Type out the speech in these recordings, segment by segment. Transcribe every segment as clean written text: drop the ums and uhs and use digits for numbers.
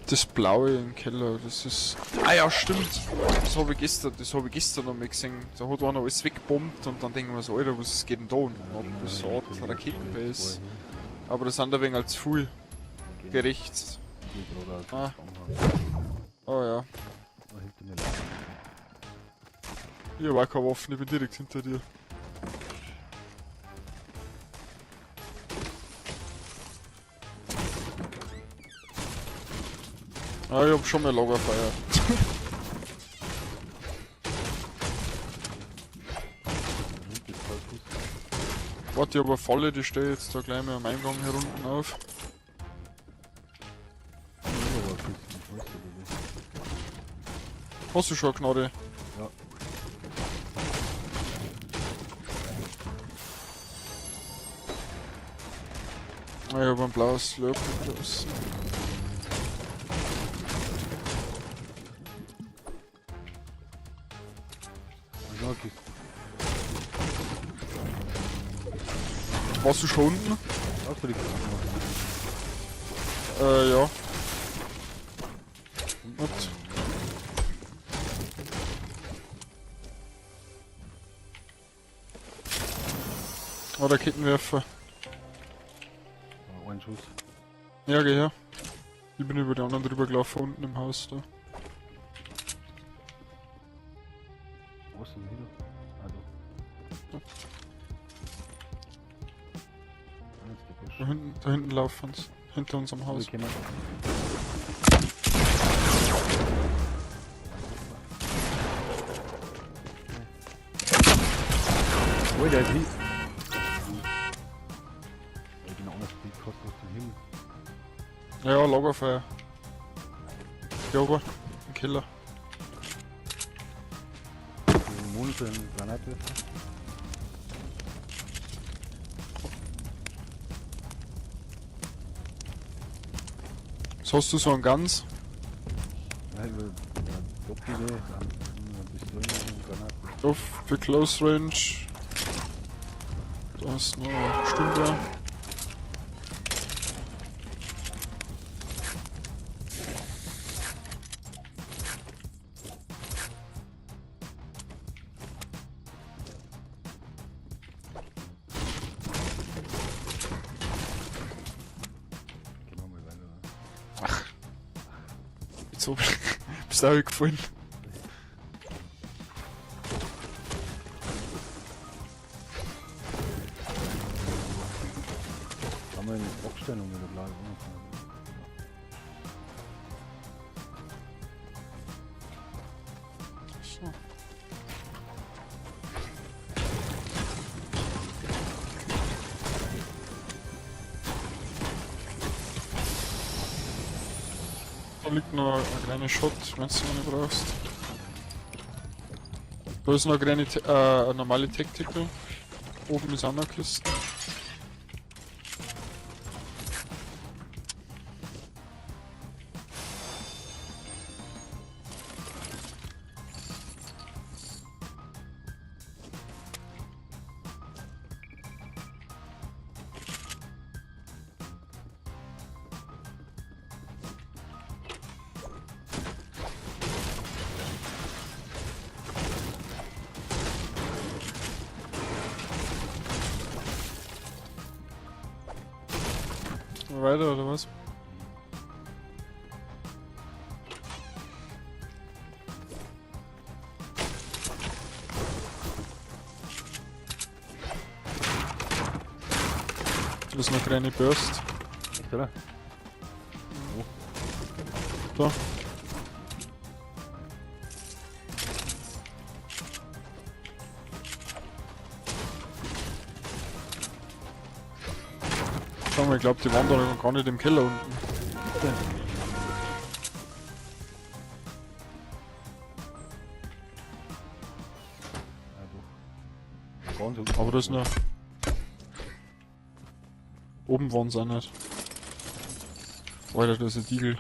Das Blaue im Keller, das ist... Ah ja, stimmt! Das habe ich gestern noch mal gesehen. Da hat einer alles weggebombt und dann denken wir so, Alter, was geht denn da? Und dann hat das so eine Art Raketenbase. Aber das sind ein wenig als viel gerecht. Ah. Oh ja. Ich hab auch keine Waffen, ich bin direkt hinter dir. Ah, ich hab schon mal Lagerfeuer. Warte, ich hab eine Falle, die steht jetzt da gleich mal am Eingang hier unten auf. Hast du schon eine Gnade? Ja. Ah, ich hab ein blaues Slurp. Warst du schon unten? Ja. Gut. Oh, Raketenwerfer. Ein Schuss. Ja, geh her. Ich bin über die anderen drüber gelaufen, unten im Haus da. Wo ist denn wieder? Also. Da hinten laufen sie. Hinter unserem Haus. Oh, der ist hier. Genau, das Bild kostet aus dem Himmel. Ja, Lagerfeuer. Ja, aber ein Killer. Monate in Granate. Was hast du so einen Gans? Nein, Doppelte, dann ein bisschen Granate. Auf für Close Range. Da ist noch eine Stunde. So, bist du auch gefallen? Haben wir eine Boxstellung mit der Blase? So. Da liegt noch eine kleine Shot, wenn du eine brauchst. Da ist noch eine, eine normale Tactical. Oben ist auch noch eine Kiste. Weiter oder was? Das ist eine kleine Burst. Echt, oder? Da. Schau mal, ich glaube, die waren da gar nicht im Keller unten. Aber das ist nur... Oben waren sie auch nicht. Alter, da ist ein Diegel.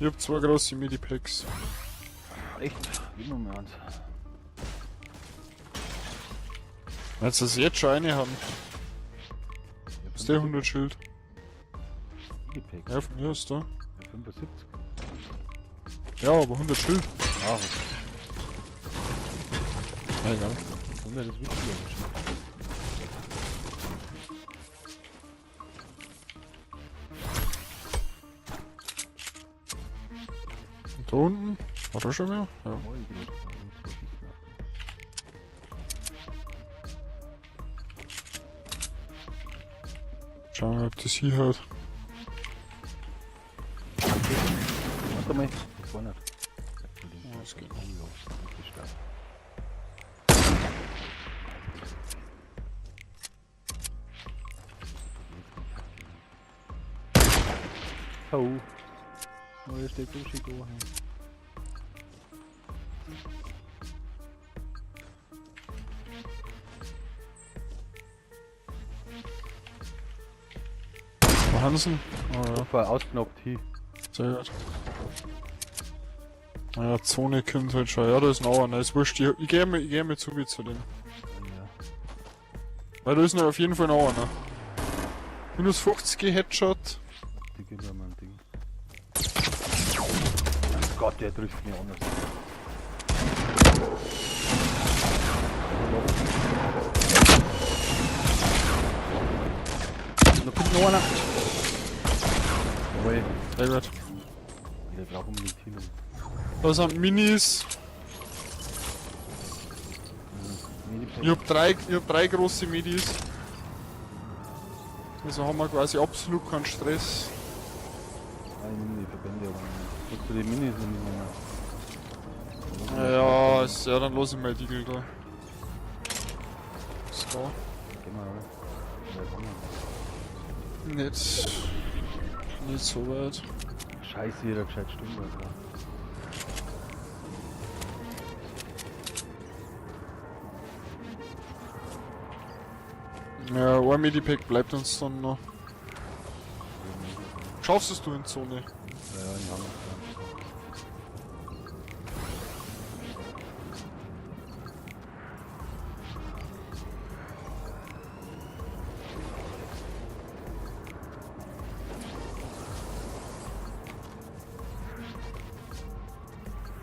Ich hab 2 große Medipacks. Echt? Gib mir mal eins. Willst du das jetzt schon eine haben? Ist der 100 Schild? Medipacks. Ja, von mir ist da. Ja, 75. Ja, aber 100 Schild. Ah, Ja, egal. dann wäre das wichtiger. Und da unten? War da schon mehr? Ja. Schauen wir, ob das hier hat. Warte mal, das war nicht. Ja, das geht. Oh. Oh, hier steht Bushiko. Hansen? Oh ja, War ausgenockt hier. sehr gut. Naja, Zone kommt halt schon. Ja, da ist noch einer. Ist wurscht. Ich geh mal zu wie zu dem. Ja. Weil da ist noch auf jeden Fall noch einer. Minus 50 Headshot. Die geben mir mal ein Ding. Oh Gott, der trifft mich anders. Da kommt noch einer. Jawohl. Sehr gut. Der braucht unbedingt hin. Da sind Minis. Ich hab drei große Midis. Also haben wir quasi absolut keinen Stress. Ah, ich nehme die Verbände, aber kannst du die Minis nicht mehr? Ja, dann lass ich mal die Diegel da. Ist da. Geh mal, oder? Ja, komm mal. Nicht so weit. Scheiße, jeder gescheit Stunde, Alter. Ja, ein Medipack bleibt uns dann noch. Schaffst es du in Zone? Ja, ich habe noch.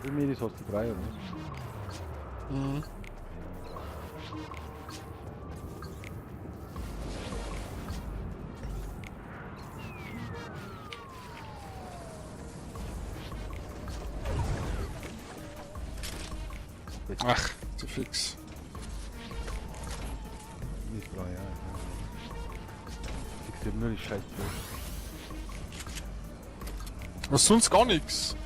Wie Medis hast du 3 oder was? Mhm. Ach, zu fix. Nicht 3, ja. Ich dir nur die Scheiße. Was sonst gar nichts.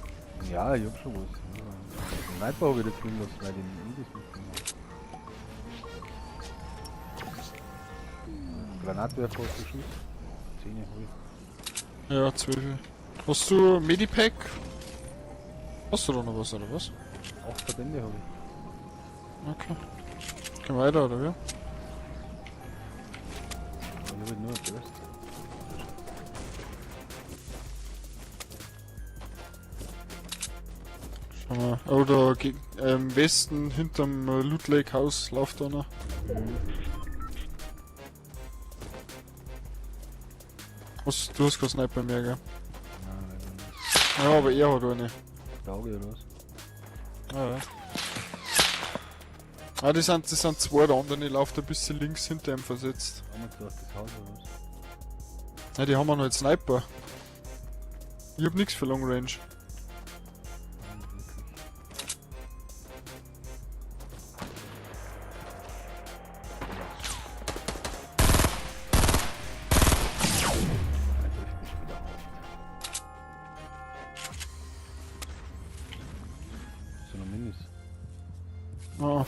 Ja, ich hab schon was. Den Nightbau wieder tun lassen, weil den Medis mitgenommen habe. Granatwerfer hast du Schuss. 10 hol. Ja, 12. Hast du Medipack? Hast du da noch was oder was? 8 Verbände habe ich. Okay. Gehen wir weiter oder wie? Aber ich habe nur ein Burst. Schau mal. Oh, da im Westen hinterm Loot Lake Haus läuft da noch. Du hast keinen Sniper mehr, gell? Nein, leider nicht. Ja, aber er hat eine. Auge oder was? Ah, ja. Ah, das sind zwei, der andere läuft ein bisschen links hinter ihm versetzt. Haben wir gedacht, das Haus oder was? Ja, die haben wir noch als Sniper. Ich hab nix für Long Range. Nicht wirklich. Er trifft mich wieder auf. So noch Minis. Ah.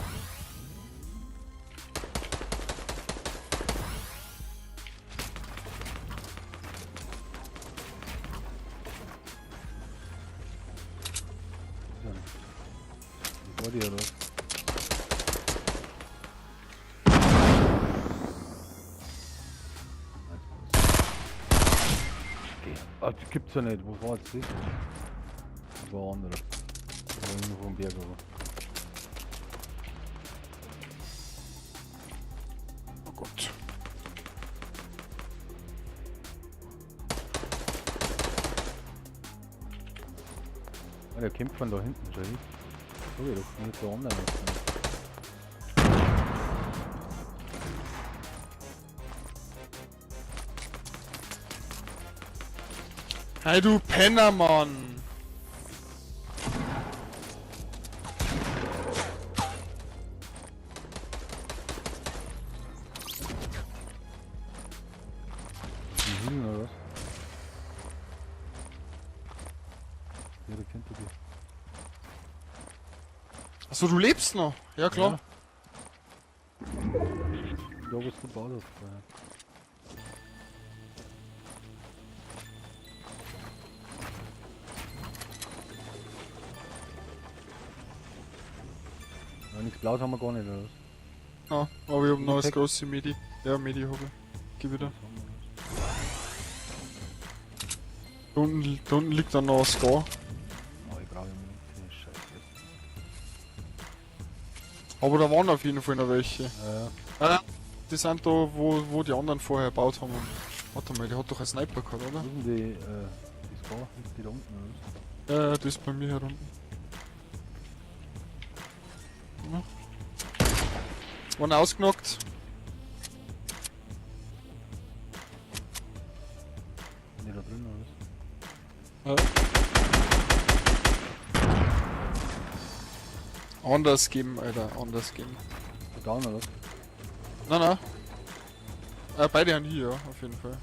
Vor dir oder was? Okay. Ah, das gibt's ja nicht. Wo war jetzt das? war anderes. Oder nur vom Berg aber. Oh Gott. Ah, der kämpft von da hinten, schau ich. So wie doch nicht da online ist. Hey du Penner, Mann! Die Hühner oder was? Ja, der kennt die. Achso, du lebst noch? Ja klar. Da was du gebaut hast. Ja. Ja, nichts Blaut haben wir gar nicht, oder was? Ah, aber ich hab noch das Tech. große Medi. Ja, Medi hab ich. Geh wieder. Was haben wir noch? Da unten liegt dann noch ein Scar. Oh, ich brauche immer nicht. Scheiße. Aber da waren auf jeden Fall noch welche. Ja, Die sind da, wo die anderen vorher gebaut haben. Warte mal, der hat doch einen Sniper gehabt, oder? wo sind die Scar? Liegt die da unten, oder was? Ja, das ist bei mir herunten. Ja. Waren ausgenockt. Nicht da drin, oder was? Ja. Anders geben, Alter, anders geben. Da down, oder was? Nein. Beide haben hier, ja, auf jeden Fall.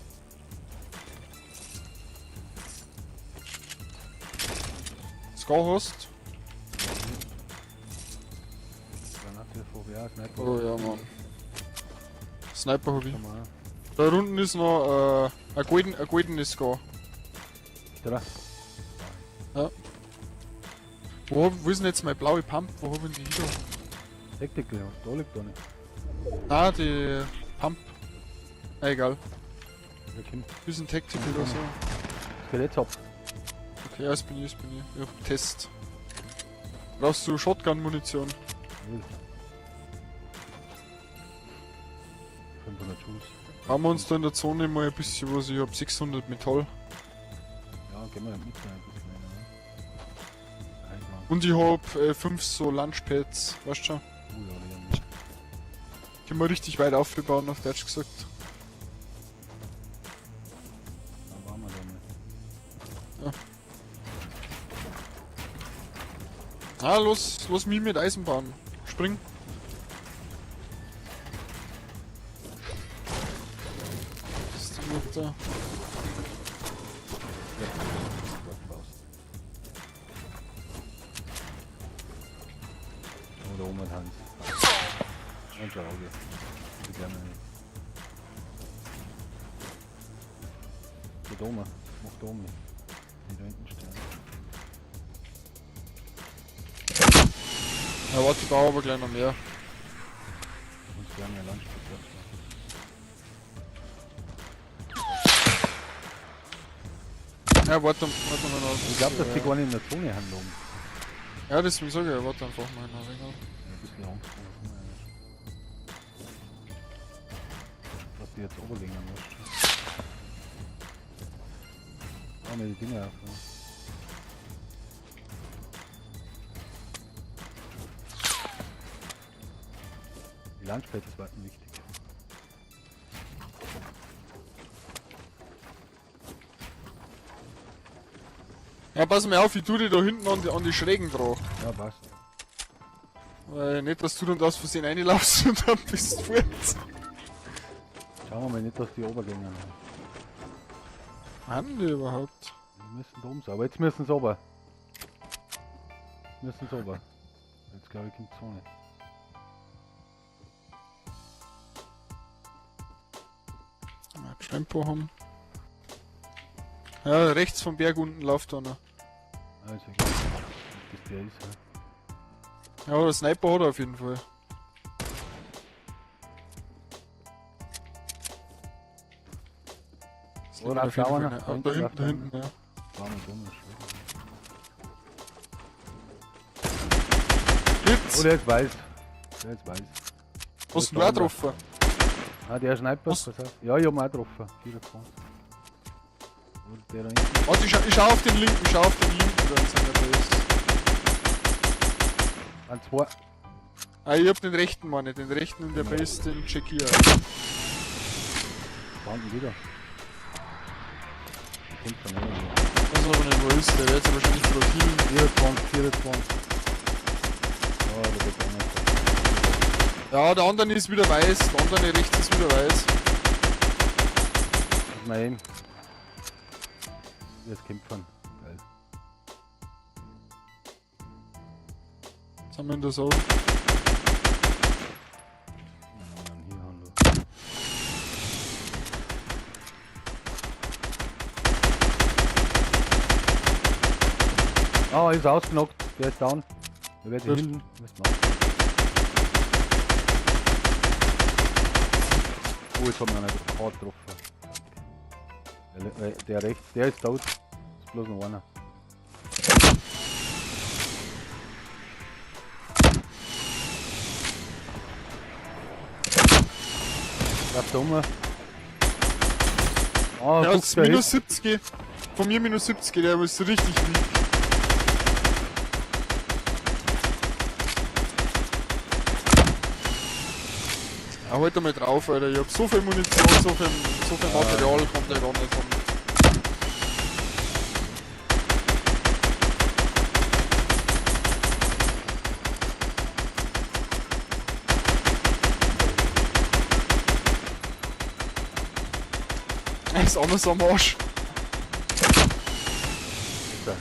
Scar hast. Granate, VWA, Sniper. Oh ja, Mann. Sniper hab ich. Schau mal. Da unten ist noch ein goldenes Scar. Da. Wo ist denn jetzt meine blaue Pump? Wo hab ich die wieder? Tactical, da liegt da nicht. Ah, die Pump. Egal. Wer kennt Bisschen Tactical oder so. Skelett ab. Okay, ja, das bin ich. Ich hab Test. Brauchst du Shotgun-Munition? 500 Schuss. Haben wir uns da in der Zone mal ein bisschen was? Ich hab 600 Metall. Ja, gehen wir mit ein bisschen länger. Einmal. Und ich hab 5 so Lunchpads, weißt du schon? Ja, die haben nicht. Können wir richtig weit aufgebaut, auf Deutsch gesagt. Da waren wir da nicht. Ah, los mich mit Eisenbahn. Spring. Ist die gut da? Oder oben mit Hans. Und der Auge. Die gerne nicht. Der Dome. Mach Dome. Die da hinten stehen. Ja, warte, da aber gleich noch mehr. Und gerne ein Landstück. Ja, warte mal noch. Ich glaube, dass die gar nicht in der Zone handeln. Ja, deswegen sag ich ja, warte einfach mal noch ein wenig. Ein bisschen Angst vor was haben wir eigentlich. Dass die jetzt oberlegen an was. Ah, ne, die Dinger auf. Ne? Die Lunchpads ist weiter wichtig. Ja, pass mal auf, ich tu die da hinten an die Schrägen drauf. Ja, passt. Weil nicht, dass du dann aus Versehen reinlaufst und dann bist du fort. Schauen wir mal nicht, dass die Obergänge haben. Haben die überhaupt? Die müssen da oben sein, aber jetzt müssen sie runter. Müssen sie runter. Jetzt glaube ich kommt die Zone. Mal Tempo haben. Ja, rechts vom Berg unten läuft einer. Also, das der ist, ja. Ja, der Sniper hat er auf jeden Fall. Das Oder liegt auf jeden da Fall einer, nicht. da Da hinten hinten, ja. War nicht dumm, ist schön. jetzt? Oh, der ist weiß. Der ist weiß. Hast du ihn auch getroffen? Ah, der Sniper, Was? pass auf. Ja, ich hab ihn auch getroffen. 24. Oder der da hinten. Warte, ich schau auf den linken, da ist einer Base. An 2. Ah, ich hab den rechten, Mann, den rechten in der Base, den check ich auch. Waren wieder. Der kommt von näher. Ich weiß aber nicht, wo er ist, der wird jetzt wahrscheinlich gerade healen. 24, 24. Oh, der geht auch nicht. Ja, der andere ist wieder weiß, der andere rechts ist wieder weiß. Das ist mein Aim. Jetzt kämpfen. Geil. Was haben wir in der Zone? Hier haben wir. Ah, er ist ausgenockt. Der ist down. Der wird Gut. hinten. Was macht? Oh, jetzt haben wir einen hart getroffen. Der rechts, der ist tot. Ist bloß noch einer. Läuft da um. Ah, Ja, guck, jetzt der minus 70. Von mir minus 70, der ist richtig weak. Ja, halt mal drauf, Alter. Ich hab so viel Munition, so viel Material, kommt der gar nicht von. Er ist anders am Arsch. Da.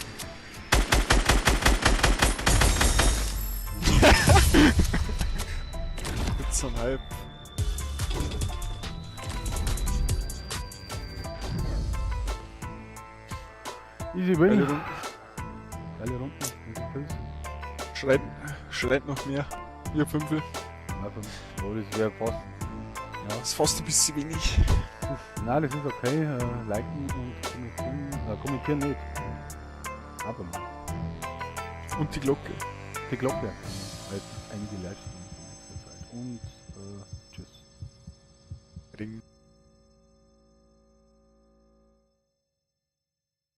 Jetzt so ein Hype. Easy Geile win. Runden. Geile Runden. Easy Kills. Schreit noch mehr. Hier 5. Ja, 5. Oh, das wäre fast. Das ist fast ein bisschen wenig. Nein, das ist okay. Liken und kommentieren nicht. Aber Und die Glocke. die Glocke. Weil einige Livestreams in nächster Zeit. Und tschüss. Ring.